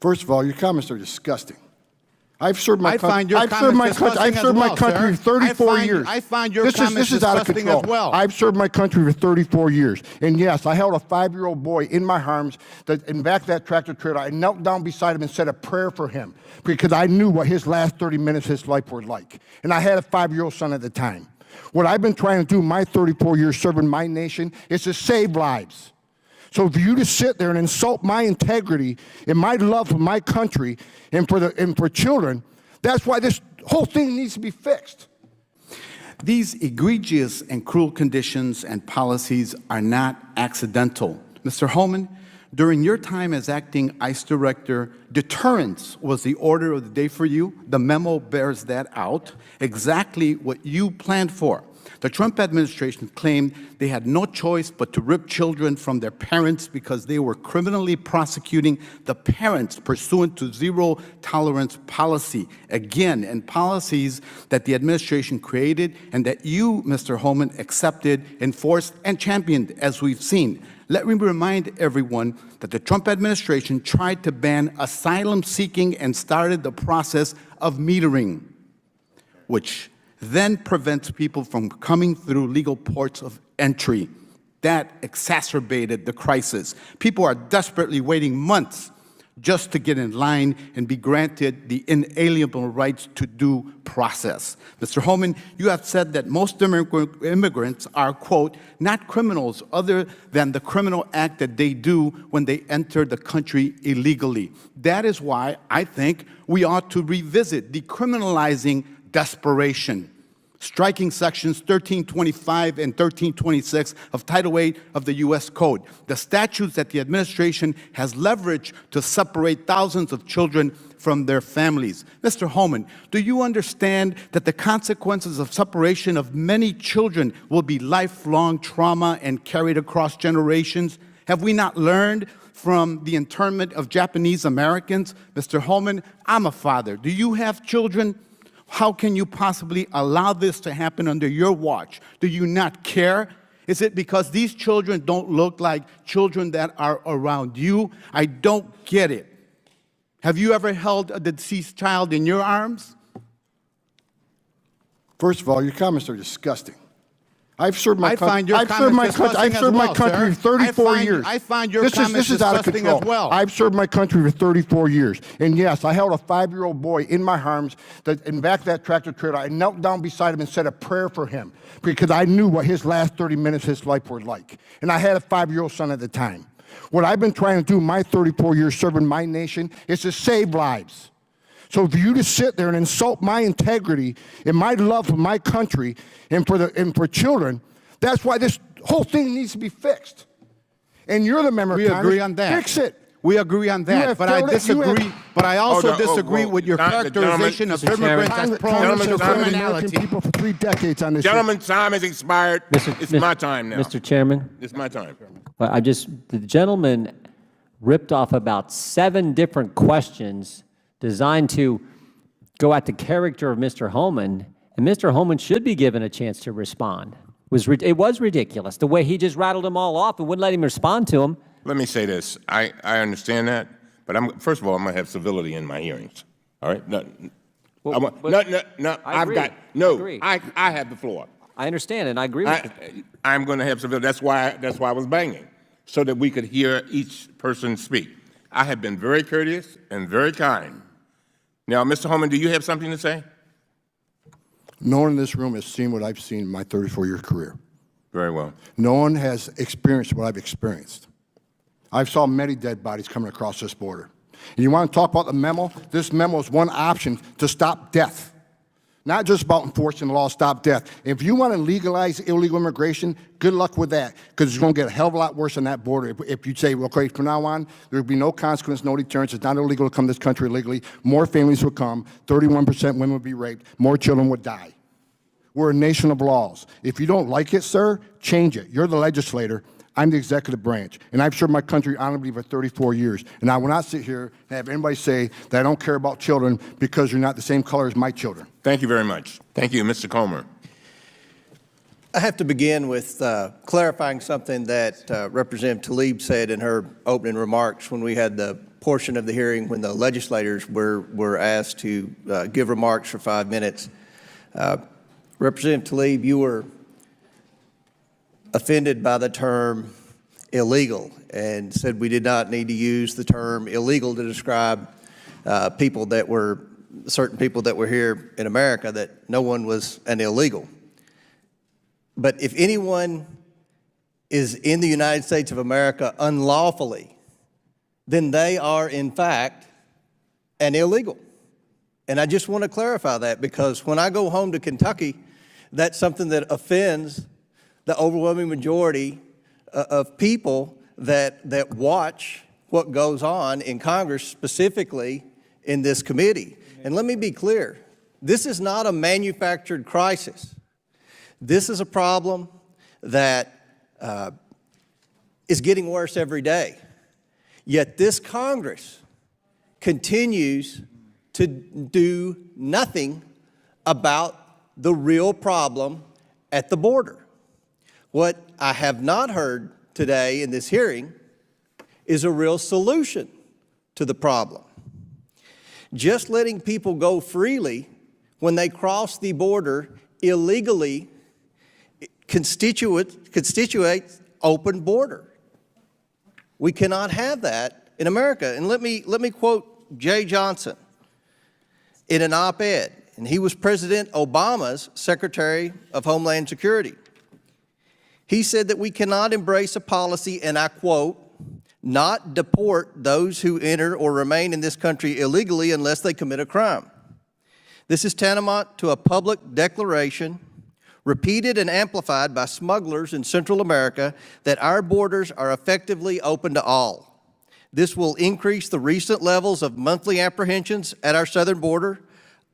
First of all, your comments are disgusting. I've served my country. I've served my country for 34 years. I find your comments this is out of disgusting control. as well. I've served my country for 34 years. And yes, I held a 5-year-old boy in my arms in back of that tractor trailer. I knelt down beside him and said a prayer for him because I knew what his last 30 minutes of his life were like. And I had a 5-year-old son at the time. What I've been trying to do my 34 years serving my nation is to save lives. So for you to sit there and insult my integrity and my love for my country and for children, that's why this whole thing needs to be fixed. These egregious and cruel conditions and policies are not accidental. Mr. Holman, during your time as acting ICE director, deterrence was the order of the day for you. The memo bears that out, exactly what you planned for. The Trump administration claimed they had no choice but to rip children from their parents because they were criminally prosecuting the parents pursuant to zero-tolerance policy. Again, and policies that the administration created and that you, Mr. Holman, accepted, enforced, and championed, as we've seen. Let me remind everyone that the Trump administration tried to ban asylum seeking and started the process of metering, which then prevents people from coming through legal ports of entry. That exacerbated the crisis. People are desperately waiting months just to get in line and be granted the inalienable rights to due process. Mr. Holman, you have said that most immigrants are, quote, not criminals other than the criminal act that they do when they enter the country illegally. That is why I think we ought to revisit decriminalizing desperation, striking sections 1325 and 1326 of Title VIII of the U.S. Code, the statutes that the administration has leveraged to separate thousands of children from their families. Mr. Holman, do you understand that the consequences of separation of many children will be lifelong trauma and carried across generations? Have we not learned from the internment of Japanese Americans? Mr. Holman, I'm a father. Do you have children? How can you possibly allow this to happen under your watch? Do you not care? Is it because these children don't look like children that are around you? I don't get it. Have you ever held a deceased child in your arms? First of all, your comments are disgusting. I've served my country. I've served my country for 34 years. I find your comments disgusting as well. I've served my country for 34 years. And yes, I held a 5-year-old boy in my arms in back of that tractor trailer. I knelt down beside him and said a prayer for him because I knew what his last 30 minutes of his life were like. And I had a 5-year-old son at the time. What I've been trying to do my 34 years serving my nation is to save lives. So for you to sit there and insult my integrity and my love for my country and for children, that's why this whole thing needs to be fixed. And you're the member of Congress. We agree on that. Fix it. We agree on that, but I disagree. But I also disagree with your characterization of immigrants as prone to criminality. People for 3 decades on this. Gentleman's time has expired. It's my time now. Mr. Chairman. It's my time. The gentleman ripped off about 7 different questions designed to go at the character of Mr. Holman, and Mr. Holman should be given a chance to respond. It was ridiculous, the way he just rattled them all off and wouldn't let him respond to them. Let me say this. I understand that, but first of all, I'm going to have civility in my hearings. All right? I have the floor. I understand, and I agree with you. I'm going to have civility. That's why I was banging, so that we could hear each person speak. I have been very courteous and very kind. Now, Mr. Holman, do you have something to say? No one in this room has seen what I've seen in my 34-year career. Very well. No one has experienced what I've experienced. I've saw many dead bodies coming across this border. And you want to talk about the memo? This memo is one option to stop death. Not just about enforcing the law, stop death. If you want to legalize illegal immigration, good luck with that, because it's going to get a hell of a lot worse on that border. If you say, well, okay, from now on, there will be no consequence, no deterrence. It's not illegal to come to this country illegally. More families would come. 31% women would be raped. More children would die. We're a nation of laws. If you don't like it, sir, change it. You're the legislator. I'm the executive branch, and I've served my country honorably for 34 years. And I will not sit here and have anybody say that I don't care about children because you're not the same color as my children. Thank you very much. Thank you, Mr. Comer. I have to begin with clarifying something that Representative Tlaib said in her opening remarks when we had the portion of the hearing when the legislators were asked to give remarks for 5 minutes. Representative Tlaib, you were offended by the term illegal and said we did not need to use the term illegal to describe certain people that were here in America, that no one was an illegal. But if anyone is in the United States of America unlawfully, then they are, in fact, an illegal. And I just want to clarify that, because when I go home to Kentucky, that's something that offends the overwhelming majority of people that watch what goes on in Congress, specifically in this committee. And let me be clear, this is not a manufactured crisis. This is a problem that is getting worse every day. Yet this Congress continues to do nothing about the real problem at the border. What I have not heard today in this hearing is a real solution to the problem. Just letting people go freely when they cross the border illegally constitutes open border. We cannot have that in America. And let me quote Jay Johnson in an op-ed, and he was President Obama's Secretary of Homeland Security. He said that we cannot embrace a policy, and I quote, "not deport those who enter or remain in this country illegally unless they commit a crime. This is tantamount to a public declaration repeated and amplified by smugglers in Central America that our borders are effectively open to all. This will increase the recent levels of monthly apprehensions at our southern border,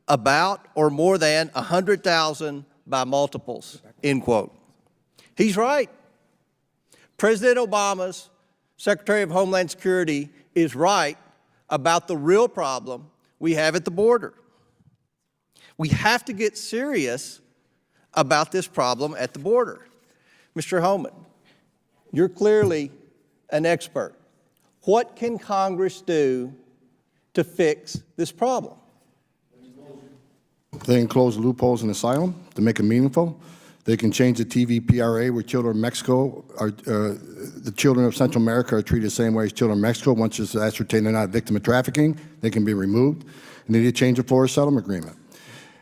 about or more than 100,000 by multiples," end quote. He's right. President Obama's Secretary of Homeland Security is right about the real problem we have at the border. We have to get serious about this problem at the border. Mr. Holman, you're clearly an expert. What can Congress do to fix this problem? They can close loopholes in asylum to make it meaningful. They can change the TVPRA where children in Mexico are, the children of Central America are treated the same way as children in Mexico. Once it's ascertained they're not a victim of trafficking, they can be removed. And they need to change the Florida Settlement Agreement.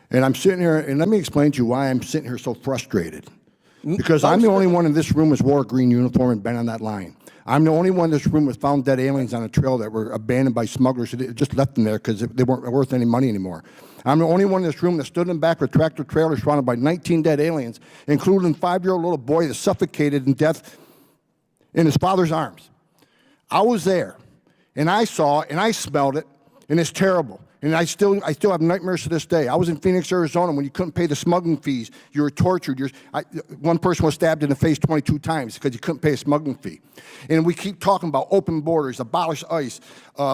And I'm sitting here, and let me explain to you why I'm sitting here so frustrated. Because I'm the only one in this room that's wore a green uniform and been on that line. I'm the only one in this room that's found dead aliens on a trail that were abandoned by smugglers who just left them there because they weren't worth any money anymore. I'm the only one in this room that stood in the back of a tractor trailer surrounded by 19 dead aliens, including a 5-year-old little boy that suffocated in death in his father's arms. I was there, and I saw it, and I smelled it, and it's terrible. And I still have nightmares to this day. I was in Phoenix, Arizona, when you couldn't pay the smuggling fees. You were tortured. One person was stabbed in the face 22 times because you couldn't pay a smuggling fee. And we keep talking about open borders, abolish ICE,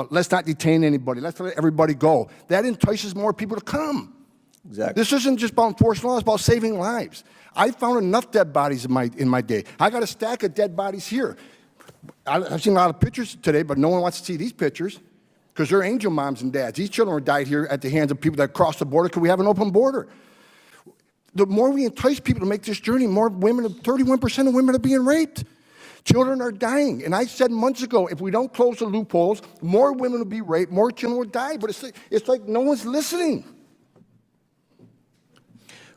let's not detain anybody, let's let everybody go. That entices more people to come. Exactly. This isn't just about enforcing laws, it's about saving lives. I found enough dead bodies in my day. I got a stack of dead bodies here. I've seen a lot of pictures today, but no one wants to see these pictures, because they're angel moms and dads. These children were died here at the hands of people that crossed the border because we have an open border. The more we entice people to make this journey, more women, 31% of women are being raped. Children are dying. And I said months ago, if we don't close the loopholes, more women will be raped, more children will die. But it's like no one's listening.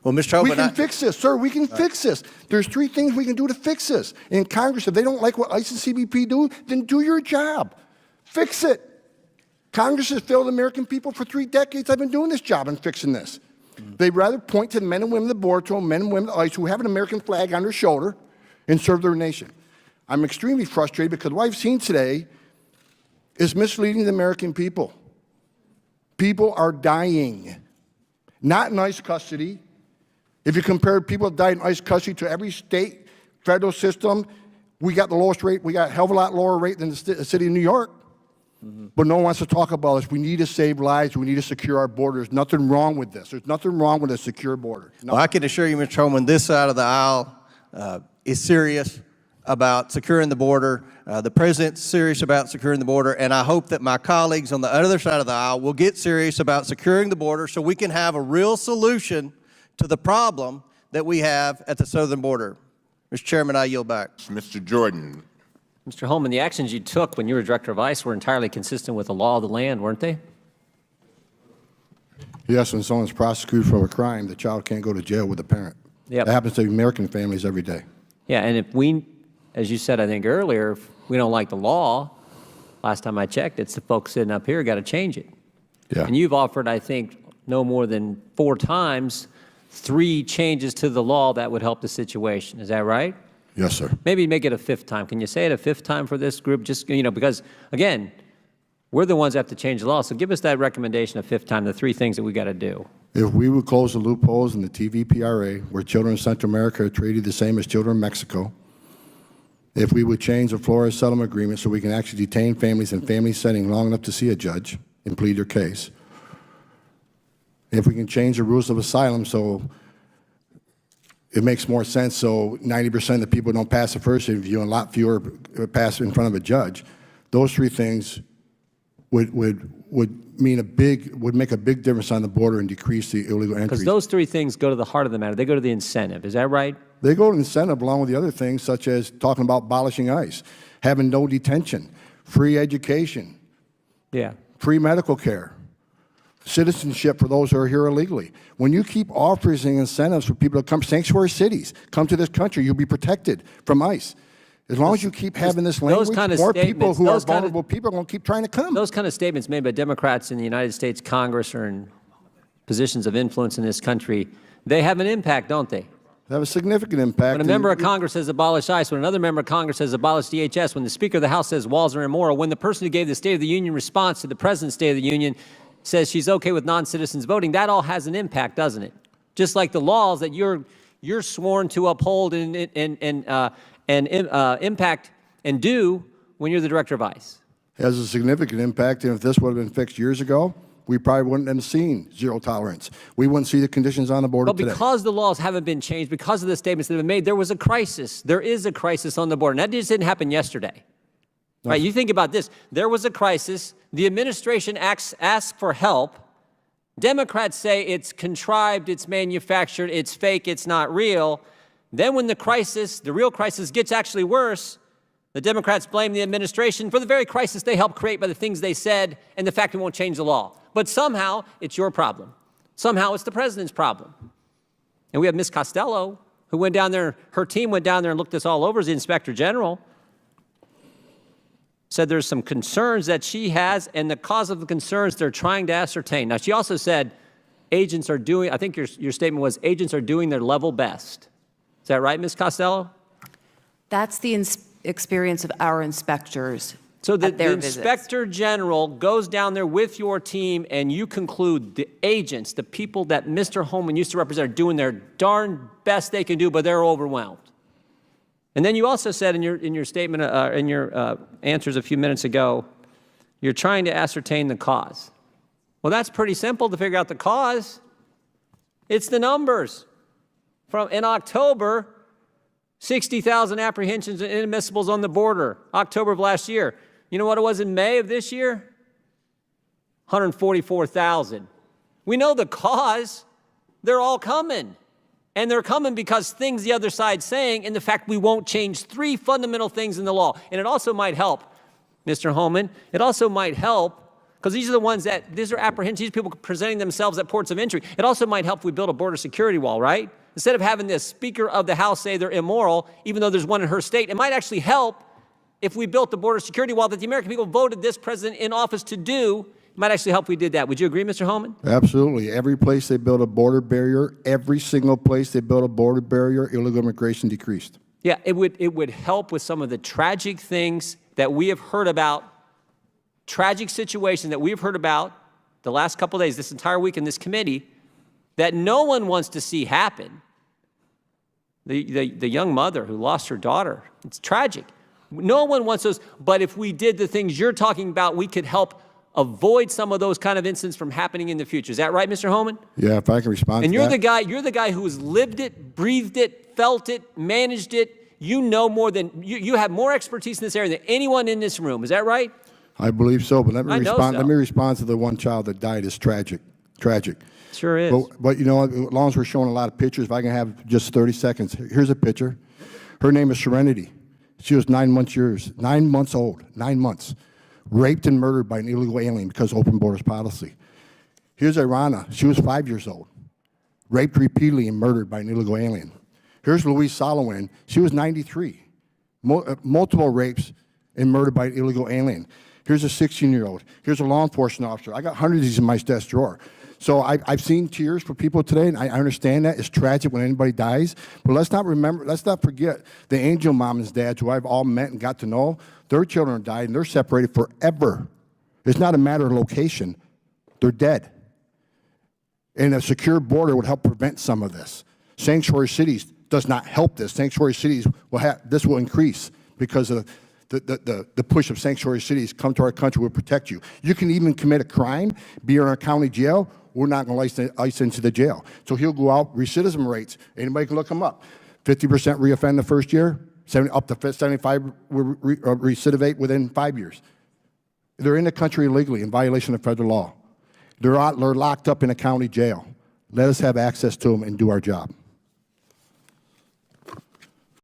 Well, Mr. Holman, we can fix this, sir. We can fix this. There's 3 things we can do to fix this. In Congress, if they don't like what ICE and CBP do, then do your job. Fix it. Congress has failed American people for 3 decades. I've been doing this job and fixing this. They'd rather point to the men and women of the border, to men and women of ICE who have an American flag on their shoulder and serve their nation. I'm extremely frustrated because what I've seen today is misleading the American people. People are dying, not in ICE custody. If you compare people that died in ICE custody to every state, federal system, we got the lowest rate. We got a hell of a lot lower rate than the city of New York. But no one wants to talk about this. We need to save lives. We need to secure our border. There's nothing wrong with this. There's nothing wrong with a secure border. Well, I can assure you, Mr. Holman, this side of the aisle is serious about securing the border. The president's serious about securing the border, and I hope that my colleagues on the other side of the aisle will get serious about securing the border so we can have a real solution to the problem that we have at the southern border. Mr. Chairman, I yield back. Mr. Jordan. Mr. Holman, the actions you took when you were director of ICE were entirely consistent with the law of the land, weren't they? Yes, when someone's prosecuted for a crime, the child can't go to jail with the parent. Yep. That happens to American families every day. Yeah, and if we, as you said, I think earlier, if we don't like the law, last time I checked, it's the folks sitting up here got to change it. Yeah. And you've offered, I think, no more than 4 times, 3 changes to the law that would help the situation. Is that right? Yes, sir. Maybe make it a 5th time. Can you say it a 5th time for this group? Just, you know, because, again, we're the ones that have to change the law. So give us that recommendation a 5th time, the 3 things that we got to do. If we would close the loopholes in the TVPRA, where children in Central America are treated the same as children in Mexico, if we would change the Florida settlement agreement so we can actually detain families in family setting long enough to see a judge and plead their case, if we can change the rules of asylum so it makes more sense so 90% of the people don't pass the first interview and a lot fewer pass in front of a judge, those 3 things would make a big difference on the border and decrease the illegal entry. Because those 3 things go to the heart of the matter. They go to the incentive. Is that right? They go to the incentive along with the other things, such as talking about abolishing ICE, having no detention, free education, Yeah. free medical care, citizenship for those who are here illegally. When you keep offering incentives for people to come, sanctuary cities, come to this country, you'll be protected from ICE. As long as you keep having this language, kind of more people statements, who are those kind of- vulnerable people are going to keep trying to come. Those kind of statements made by Democrats in the United States Congress or in positions of influence in this country, they have an impact, don't they? They have a significant impact. When a member of Congress says abolish ICE, when another member of Congress says abolish DHS, when the Speaker of the House says walls are immoral, when the person who gave the State of the Union response to the President's State of the Union says she's okay with non-citizens voting, that all has an impact, doesn't it? Just like the laws that you're sworn to uphold and impact and do when you're the director of ICE. It has a significant impact, and if this would have been fixed years ago, we probably wouldn't have seen zero tolerance. We wouldn't see the conditions on the border But today. because the laws haven't been changed, because of the statements that have been made, there was a crisis. There is a crisis on the border. And that just didn't happen yesterday. No. Right? You think about this. There was a crisis. The administration asked for help. Democrats say it's contrived, it's manufactured, it's fake, it's not real. Then when the crisis, the real crisis, gets actually worse, the Democrats blame the administration for the very crisis they helped create by the things they said and the fact we won't change the law. But somehow it's your problem. Somehow it's the president's problem. And we have Ms. Costello, who went down there, her team went down there and looked this all over as the inspector general, said there's some concerns that she has, and the cause of the concerns they're trying to ascertain. Now, she also said agents are doing, I think your statement was, agents are doing their level best. Is that right, Ms. Costello? That's the experience of our inspectors So the at their visits. inspector general goes down there with your team, and you conclude the agents, the people that Mr. Holman used to represent, are doing their darn best they can do, but they're overwhelmed. And then you also said in your statement, in your answers a few minutes ago, you're trying to ascertain the cause. Well, that's pretty simple to figure out the cause. It's the numbers. In October, 60,000 apprehensions and inadmissibles on the border, October of last year. You know what it was in May of this year? 144,000. We know the cause. They're all coming. And they're coming because things the other side's saying, and the fact we won't change 3 fundamental things in the law. And it also might help, Mr. Holman, it also might help, because these are the ones that, these are apprehensions, these people presenting themselves at ports of entry. It also might help if we build a border security wall, right? Instead of having the Speaker of the House say they're immoral, even though there's one in her state, it might actually help if we built the border security wall that the American people voted this president in office to do. It might actually help if we did that. Would you agree, Mr. Holman? Absolutely. Every place they built a border barrier, every single place they built a border barrier, illegal immigration decreased. Yeah, it would help with some of the tragic things that we have heard about, tragic situations that we've heard about the last couple of days, this entire week in this committee, that no one wants to see happen. The young mother who lost her daughter, it's tragic. No one wants those, but if we did the things you're talking about, we could help avoid some of those kind of incidents from happening in the future. Is that right, Mr. Holman? Yeah, if I can respond And to you're that. you're the guy who has lived it, breathed it, felt it, managed it. You know more than, you have more expertise in this area than anyone in this room. Is that right? I believe so, but let me I know respond. so. Let me respond to the one child that died. It's tragic, tragic. Sure is. But you know, as long as we're showing a lot of pictures, if I can have just 30 seconds, here's a picture. Her name is Serenity. She was 9 months old, 9 months, raped and murdered by an illegal alien because of open borders policy. Here's Irana. She was 5 years old, raped repeatedly and murdered by an illegal alien. Here's Louise Solowin. She was 93, multiple rapes and murdered by an illegal alien. Here's a 16-year-old. Here's a law enforcement officer. I got hundreds of these in my desk drawer. So I've seen tears for people today, and I understand that. It's tragic when anybody dies. But let's not forget the angel moms and dads who I've all met and got to know. Their children died, and they're separated forever. It's not a matter of location. They're dead. And a secure border would help prevent some of this. Sanctuary cities does not help this. Sanctuary cities this will increase because of the push of sanctuary cities. Come to our country, we'll protect you. You can even commit a crime, be in our county jail. We're not going to ice into the jail. So he'll go out, recidivism rates, anybody can look them up. 50% reoffend the first year, up to 75 recidivate within 5 years. They're in the country illegally in violation of federal law. They're locked up in a county jail. Let us have access to them and do our job.